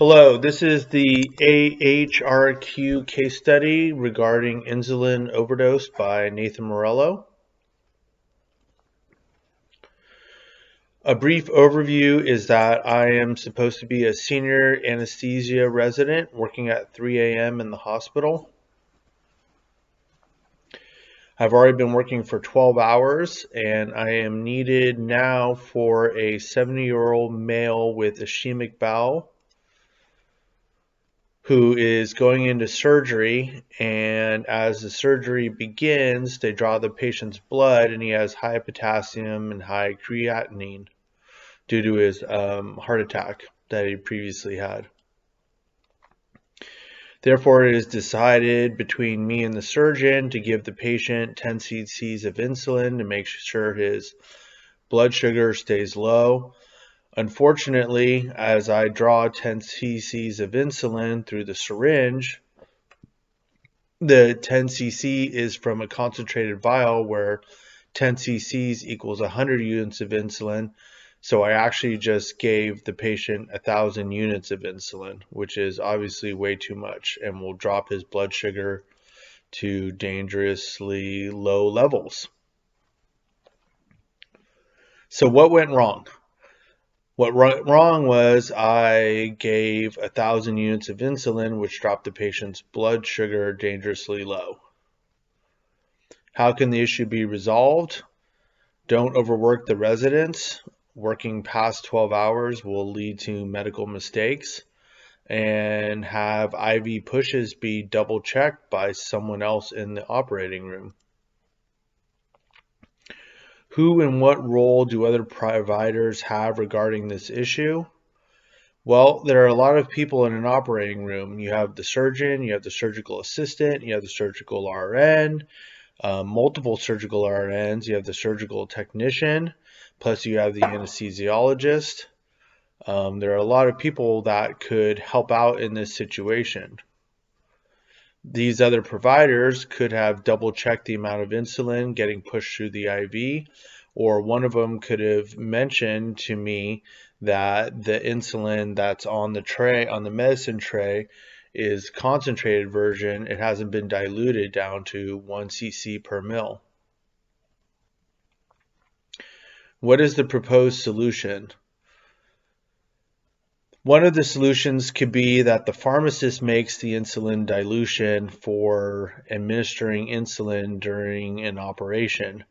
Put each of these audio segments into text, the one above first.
Hello, this is the AHRQ case study regarding insulin overdose by Nathan Morello. A brief overview is that I am supposed to be a senior anesthesia resident working at 3 a.m. in the hospital. I've already been working for 12 hours and I am needed now for a 70-year-old male with ischemic bowel who is going into surgery, and as the surgery begins, they draw the patient's blood, and he has high potassium and high creatinine due to his heart attack that he previously had. Therefore, it is decided between me and the surgeon to give the patient 10 cc's of insulin to make sure his blood sugar stays low. Unfortunately, as I draw 10 cc's of insulin through the syringe, the 10 cc is from a concentrated vial where 10 cc's equals 100 units of insulin. So I actually just gave the patient 1,000 units of insulin, which is obviously way too much and will drop his blood sugar to dangerously low levels. So what went wrong? What went wrong was I gave 1,000 units of insulin, which dropped the patient's blood sugar dangerously low. How can the issue be resolved? Don't overwork the residents. Working past 12 hours will lead to medical mistakes, and have IV pushes be double checked by someone else in the operating room. Who and what role do other providers have regarding this issue? Well, there are a lot of people in an operating room. You have the surgeon, you have the surgical assistant, you have the surgical RN, multiple surgical RNs, you have the surgical technician, plus you have the anesthesiologist. There are a lot of people that could help out in this situation. These other providers could have double checked the amount of insulin getting pushed through the IV, or one of them could have mentioned to me that the insulin that's on the tray, on the medicine tray, is concentrated version. It hasn't been diluted down to 1 cc per mil. What is the proposed solution? One of the solutions could be that the pharmacist makes the insulin dilution for administering insulin during an operation.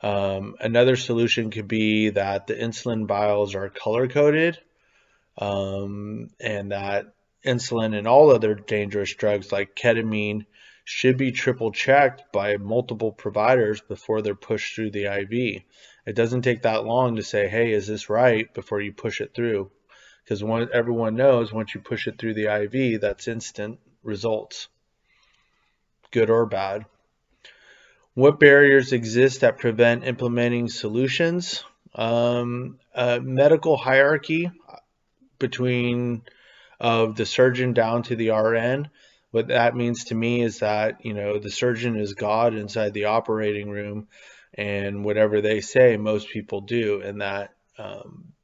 Another solution could be that the insulin vials are color-coded, and that insulin and all other dangerous drugs like ketamine should be triple checked by multiple providers before they're pushed through the IV. It doesn't take that long to say, hey, is this right, before you push it through. Because everyone knows once you push it through the IV, that's instant results, good or bad. What barriers exist that prevent implementing solutions? Medical hierarchy between the surgeon down to the RN. What that means to me is that, the surgeon is God inside the operating room, and whatever they say, most people do, and that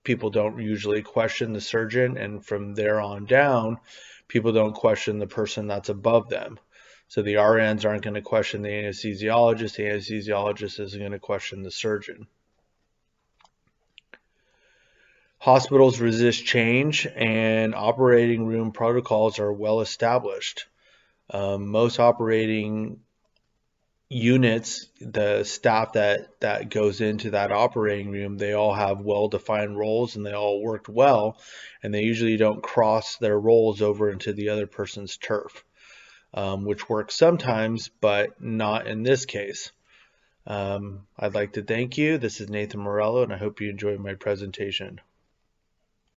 people don't usually question the surgeon, and from there on down, people don't question the person that's above them. So the RNs aren't going to question the anesthesiologist isn't going to question the surgeon. Hospitals resist change, and operating room protocols are well established. Most operating units, the staff that goes into that operating room, they all have well-defined roles and they all worked well, and they usually don't cross their roles over into the other person's turf, which works sometimes, but not in this case. I'd like to thank you. This is Nathan Morello, and I hope you enjoyed my presentation.